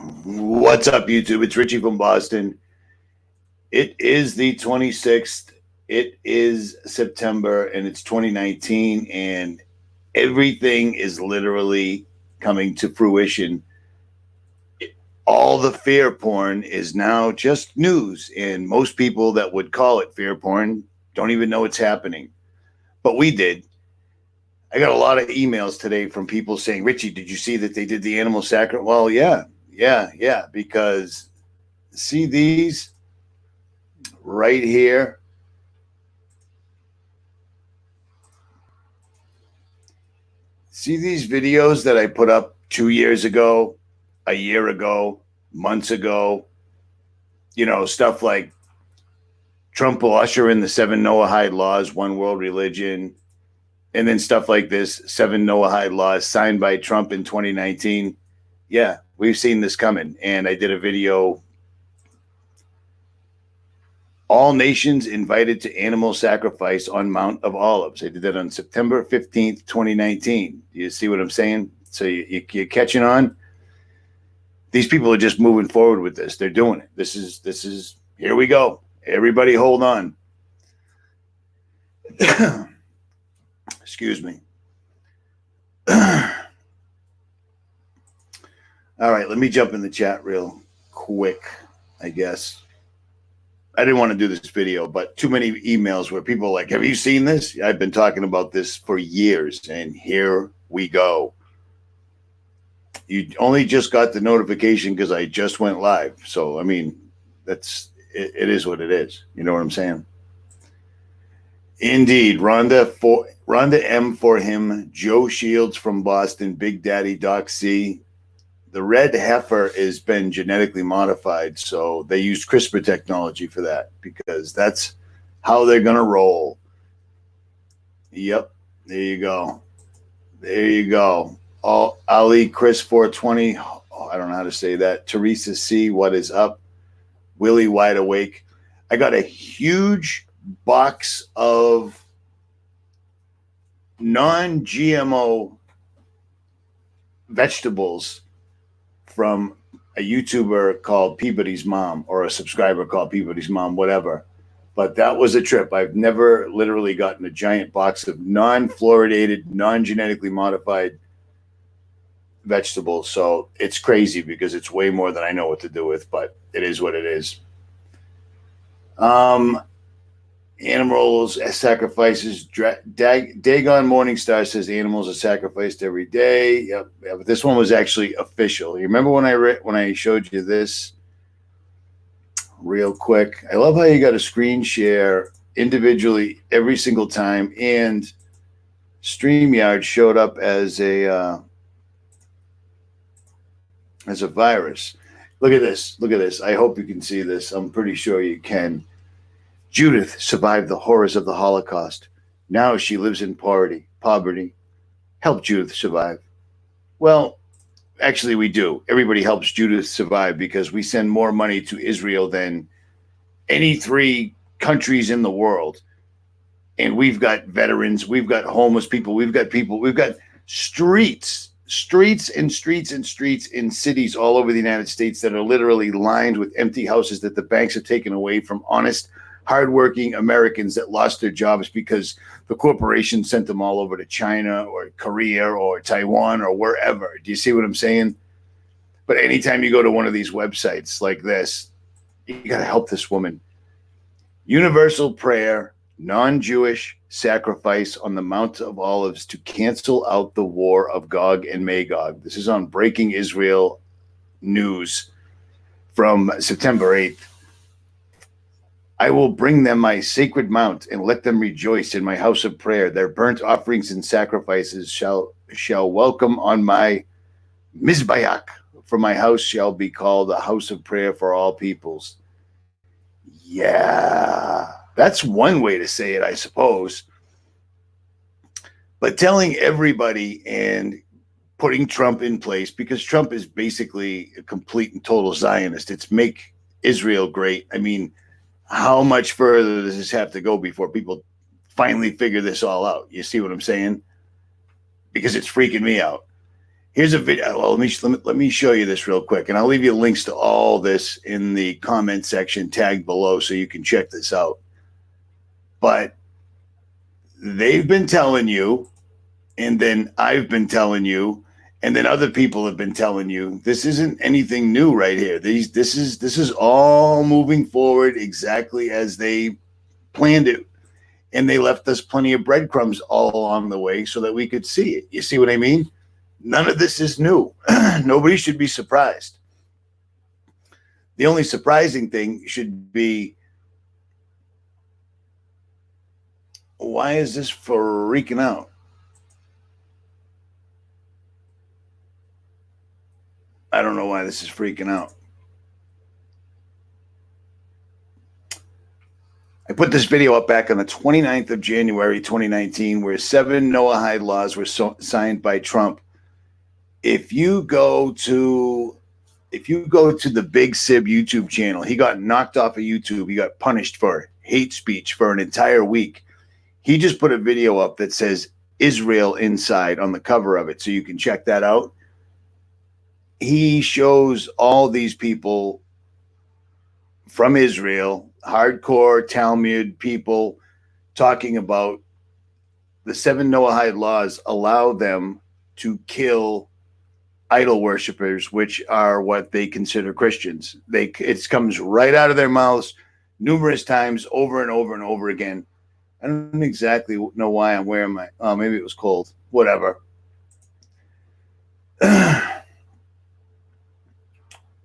What's up, YouTube? It's Richie from Boston. It is the 26th. It is September, and it's 2019, and everything is literally coming to fruition. All the fear porn is now just news, and most people that would call it fear porn don't even know it's happening. But we did. I got a lot of emails today from people saying, Richie, did you see that they did the animal sacrifice? Well, yeah, because see these right here? See these videos that I put up 2 years ago, a year ago, months ago? You know, stuff like Trump will usher in the 7 Noahide laws, one world religion, and then stuff like this, 7 Noahide laws signed by Trump in 2019. Yeah, we've seen this coming. And I did a video, all nations invited to animal sacrifice on Mount of Olives. I did that on September 15th, 2019. You see what I'm saying? So you're catching on? These people are just moving forward with this. They're doing it. This is, here we go. Everybody hold on. Excuse me. All right, let me jump in the chat real quick, I guess. I didn't want to do this video, but too many emails where people are like, have you seen this? I've been talking about this for years, and here we go. You only just got the notification because I just went live. So, I mean, it is what it is. You know what I'm saying? Indeed. Rhonda M for him, Joe Shields from Boston, Big Daddy Doc C. The red heifer has been genetically modified, so they use CRISPR technology for that because that's how they're going to roll. Yep, there you go. There you go. Oh, Ali, Chris 420, oh, I don't know how to say that. Teresa C, what is up? Willie Wide Awake. I got a huge box of non-GMO vegetables from a YouTuber called Peabody's Mom, or a subscriber called Peabody's Mom, whatever. But that was a trip. I've never literally gotten a giant box of non-fluoridated, non-genetically modified vegetables. So it's crazy because it's way more than I know what to do with, but it is what it is. Animals sacrifices. Dagon Morningstar says animals are sacrificed every day. Yep, yeah, but this one was actually official. You remember when I showed you this real quick? I love how you got to screen share individually every single time, and StreamYard showed up as a virus. Look at this. Look at this. I hope you can see this. I'm pretty sure you can. Judith survived the horrors of the Holocaust. Now she lives in poverty. Help Judith survive. Well, actually we do. Everybody helps Judith survive because we send more money to Israel than any 3 countries in the world. And we've got veterans, we've got homeless people, we've got streets in cities all over the United States that are literally lined with empty houses that the banks have taken away from honest, hardworking Americans that lost their jobs because the corporation sent them all over to China or Korea or Taiwan or wherever. Do you see what I'm saying? But anytime you go to one of these websites like this, you got to help this woman. Universal prayer, non-Jewish sacrifice on the Mount of Olives to cancel out the war of Gog and Magog. This is on Breaking Israel News from September 8th. I will bring them my sacred mount and let them rejoice in my house of prayer. Their burnt offerings and sacrifices shall welcome on my Mizbeach. For my house shall be called a house of prayer for all peoples. Yeah, that's one way to say it, I suppose. But telling everybody and putting Trump in place, because Trump is basically a complete and total Zionist. It's make Israel great. I mean, how much further does this have to go before people finally figure this all out? You see what I'm saying? Because it's freaking me out. Here's a video. Well, let me show you this real quick, and I'll leave you links to all this in the comment section tagged below so you can check this out. But they've been telling you, and then I've been telling you, and then other people have been telling you, this isn't anything new right here. This is all moving forward exactly as they planned it. And they left us plenty of breadcrumbs all along the way so that we could see it. You see what I mean? None of this is new. Nobody should be surprised. The only surprising thing should be, why is this freaking out? I don't know why this is freaking out. I put this video up back on the 29th of January, 2019, where 7 Noahide laws were signed by Trump. If you go to the Big Sib YouTube channel, he got knocked off of YouTube. He got punished for hate speech for an entire week. He just put a video up that says Israel inside on the cover of it, so you can check that out. He shows all these people from Israel, hardcore Talmud people, talking about the 7 Noahide laws allow them to kill idol worshipers, which are what they consider Christians. It comes right out of their mouths numerous times over and over and over again. I don't exactly know why I'm wearing my, oh, maybe it was cold, whatever.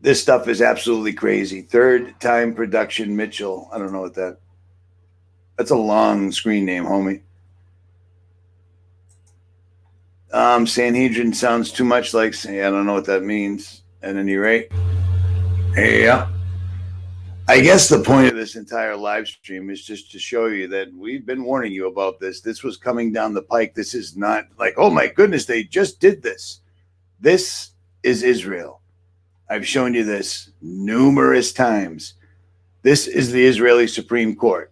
This stuff is absolutely crazy. Third Time Production Mitchell. I don't know what that's a long screen name, homie. Sanhedrin sounds too much like, I don't know what that means at any rate. Yeah. I guess the point of this entire live stream is just to show you that we've been warning you about this. This was coming down the pike. This is not like, oh my goodness, they just did this. This is Israel. I've shown you this numerous times. This is the Israeli Supreme Court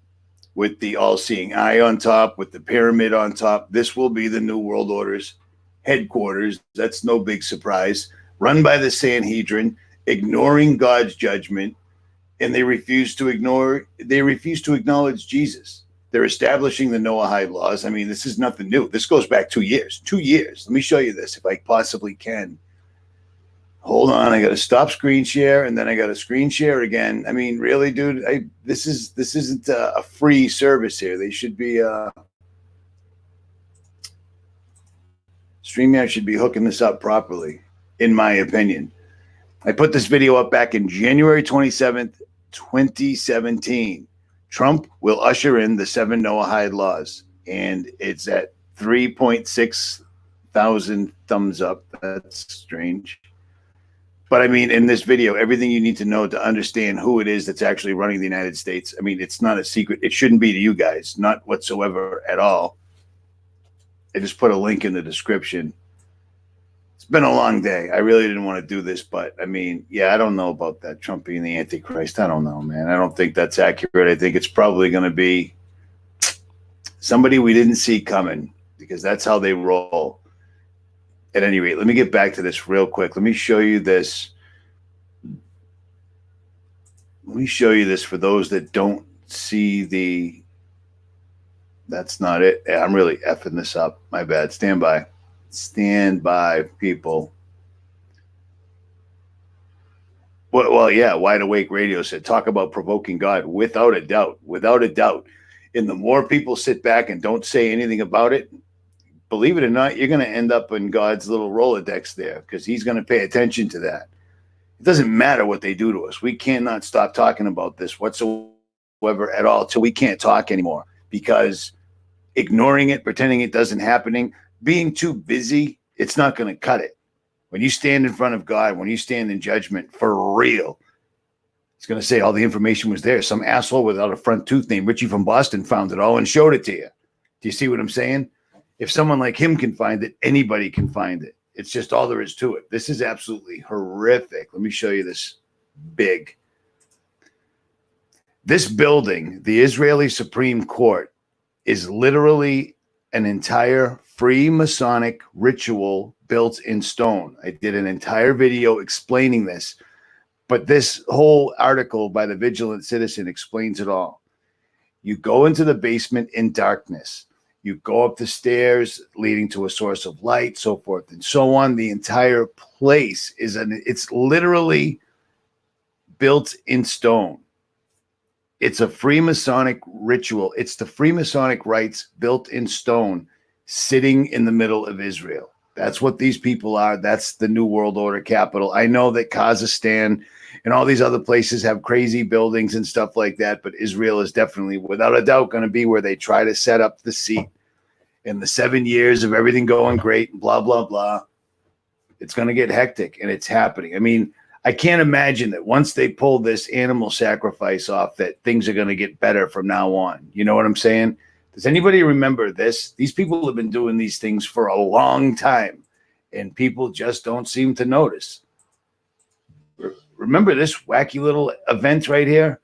with the all-seeing eye on top, with the pyramid on top. This will be the New World Order's headquarters. That's no big surprise. Run by the Sanhedrin, ignoring God's judgment, and they refuse to acknowledge Jesus. They're establishing the Noahide laws. I mean, this is nothing new. This goes back 2 years. 2 years. Let me show you this if I possibly can. Hold on, I got to stop screen share, and then I got to screen share again. I mean, really, dude, this isn't a free service here. They should be StreamYard should be hooking this up properly, in my opinion. I put this video up back in January 27th, 2017. Trump will usher in the 7 Noahide laws, and it's at 3.6 thousand thumbs up. That's strange. But I mean, in this video, everything you need to know to understand who it is that's actually running the United States. I mean, it's not a secret. It shouldn't be to you guys, not whatsoever at all. I just put a link in the description. It's been a long day. I really didn't want to do this, but I mean, yeah, I don't know about that Trump being the Antichrist. I don't know, man. I don't think that's accurate. I think it's probably going to be somebody we didn't see coming, because that's how they roll. At any rate, let me get back to this real quick. Let me show you this. Let me show you this for those that don't see the. That's not it. Yeah, I'm really effing this up. My bad. Stand by. Stand by, people. Well, yeah, Wide Awake Radio said, talk about provoking God. Without a doubt. Without a doubt. And the more people sit back and don't say anything about it, believe it or not, you're going to end up in God's little Rolodex there, because he's going to pay attention to that. It doesn't matter what they do to us. We cannot stop talking about this whatsoever at all till we can't talk anymore, because ignoring it, pretending it doesn't happening, being too busy, it's not going to cut it. When you stand in front of God, when you stand in judgment for real, it's going to say all the information was there. Some asshole without a front tooth named Richie from Boston found it all and showed it to you. Do you see what I'm saying? If someone like him can find it, anybody can find it. It's just all there is to it. This is absolutely horrific. Let me show you this big. This building, the Israeli Supreme Court, is literally an entire Freemasonic ritual built in stone. I did an entire video explaining this, but this whole article by the Vigilant Citizen explains it all. You go into the basement in darkness. You go up the stairs leading to a source of light, so forth and so on. The entire place it's literally built in stone. It's a Freemasonic ritual. It's the Freemasonic rites built in stone, sitting in the middle of Israel. That's what these people are. That's the New World Order capital. I know that Kazakhstan and all these other places have crazy buildings and stuff like that, but Israel is definitely, without a doubt, going to be where they try to set up the seat. In the 7 years of everything going great, blah, blah, blah, it's going to get hectic, and it's happening. I mean, I can't imagine that once they pull this animal sacrifice off, that things are going to get better from now on. You know what I'm saying? Does anybody remember this? These people have been doing these things for a long time, and people just don't seem to notice. Remember this wacky little event right here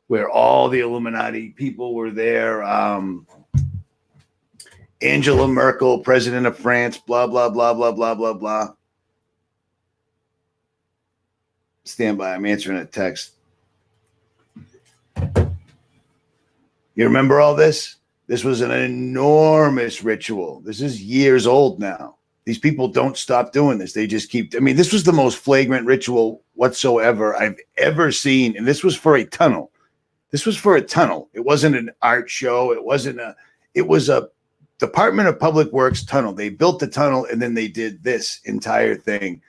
where all the Illuminati people were there? Angela Merkel, president of France, blah, blah, blah, blah, blah, blah, blah. Stand by. I'm answering a text. You remember all this? This was an enormous ritual. This is years old now. These people don't stop doing this. They just keep. I mean, this was the most flagrant ritual whatsoever I've ever seen. And this was for a tunnel. This was for a tunnel. It wasn't an art show. It was a Department of Public Works tunnel. They built the tunnel and then they did this entire thing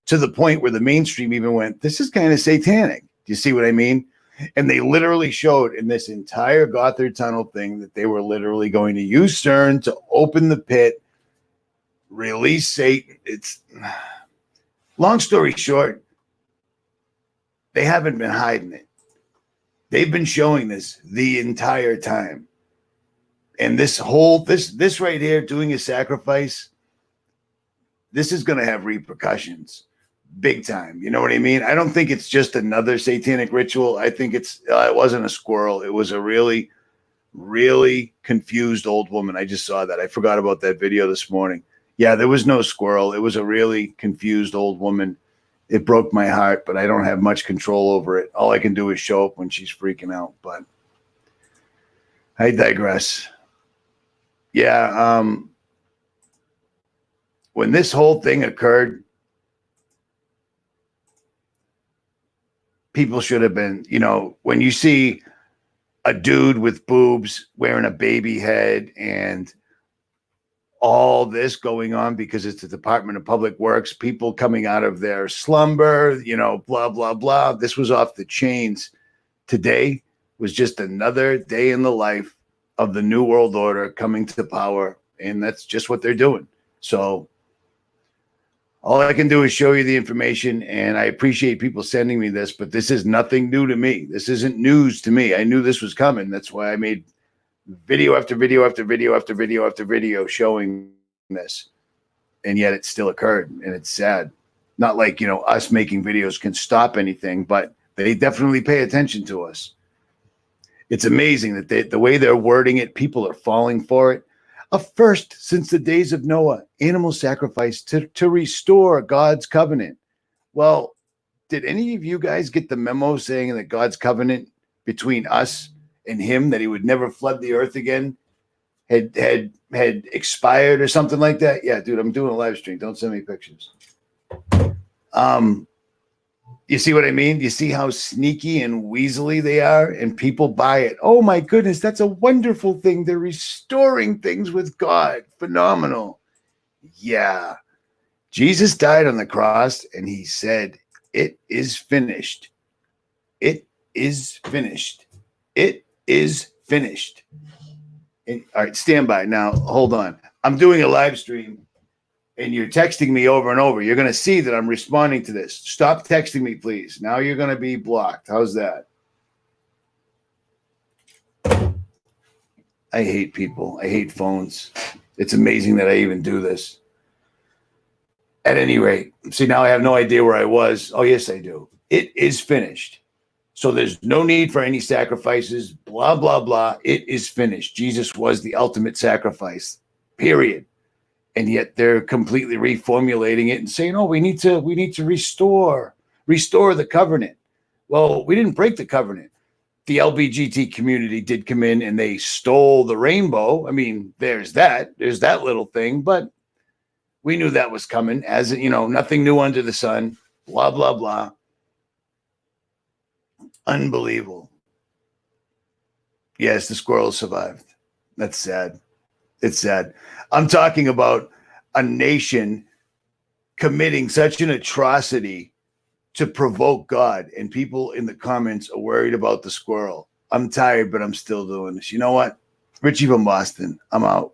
to the point where the mainstream even went, this is kind of satanic. Do you see what I mean? And they literally showed in this entire Gothard tunnel thing that they were literally going to use CERN to open the pit, release Satan. It's long story short, they haven't been hiding it. They've been showing this the entire time. And this right here, doing a sacrifice, this is going to have repercussions big time. You know what I mean? I don't think it's just another satanic ritual. I think it wasn't a squirrel. It was a really, really confused old woman. I just saw that. I forgot about that video this morning. Yeah, there was no squirrel. It was a really confused old woman. It broke my heart, but I don't have much control over it. All I can do is show up when she's freaking out. But I digress. Yeah, when this whole thing occurred, people should have been, when you see a dude with boobs wearing a baby head and all this going on because it's the Department of Public Works, people coming out of their slumber, blah, blah, blah. This was off the chains. Today was just another day in the life of the New World Order coming to power, and that's just what they're doing. So all I can do is show you the information, and I appreciate people sending me this, but this is nothing new to me. This isn't news to me. I knew this was coming. That's why I made video after video after video after video after video showing this, and yet it still occurred, and it's sad. Not like, us making videos can stop anything, but they definitely pay attention to us. It's amazing that the way they're wording it, people are falling for it. A first since the days of Noah, animal sacrifice to restore God's covenant. Well, did any of you guys get the memo saying that God's covenant between us and him, that he would never flood the earth again, had expired or something like that? Yeah, dude, I'm doing a live stream. Don't send me pictures. You see what I mean? You see how sneaky and weaselly they are, and people buy it. Oh my goodness, that's a wonderful thing. They're restoring things with God. Phenomenal. Yeah. Jesus died on the cross and he said, it is finished. It is finished. It is finished. And, all right, stand by. Now, hold on. I'm doing a live stream and you're texting me over and over. You're going to see that I'm responding to this. Stop texting me, please. Now you're going to be blocked. How's that? I hate people. I hate phones. It's amazing that I even do this. At any rate, see, now I have no idea where I was. Oh, yes, I do. It is finished. So there's no need for any sacrifices, blah, blah, blah. It is finished. Jesus was the ultimate sacrifice, period. And yet they're completely reformulating it and saying, "Oh, we need to restore the covenant." Well, we didn't break the covenant. The LBGT community did come in and they stole the rainbow. I mean, there's that little thing, but we knew that was coming, as you know, nothing new under the sun, blah, blah, blah. Unbelievable. Yes, the squirrel survived. That's sad. It's sad. I'm talking about a nation committing such an atrocity to provoke God, and people in the comments are worried about the squirrel. I'm tired, but I'm still doing this. You know what? Richie from Boston, I'm out.